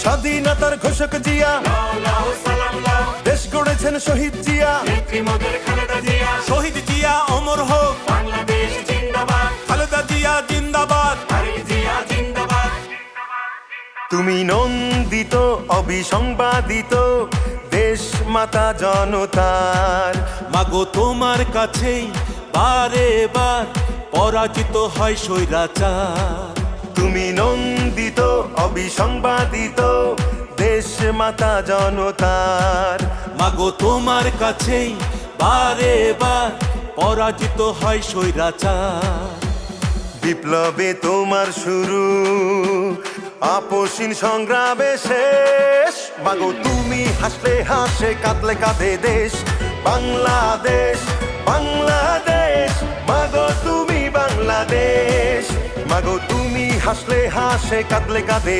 স্বাধীনতার ঘোষক জিয়া, দেশ গড়েছেন শহীদ জিয়া, শহীদ জিয়া অমর হোক, খালেদা জিয়া জিন্দাবাদ। তুমি নন্দিত অবিসংবাদিত দেশ মাতা জনতার। মাগো তোমার কাছেই বারে বার পরাজিত হয় স্বৈরাচার। তুমি নন্দিত অবিসংবাদিত দেশ মাতা জনতার। মাগো তোমার কাছেই বারে বার পরাজিত হয় স্বৈরাচার। বিপ্লবে তোমার শুরু, আপসীন সংগ্রামে শেষ। মাগো তুমি হাসলে হাসে, কাঁদলে কাঁদে দেশ বাংলাদেশ, বাংলাদেশ। মাগো তুমি বাংলাদেশ, মাগো তুমি হাসলে হাসে, কাঁদলে কাঁদে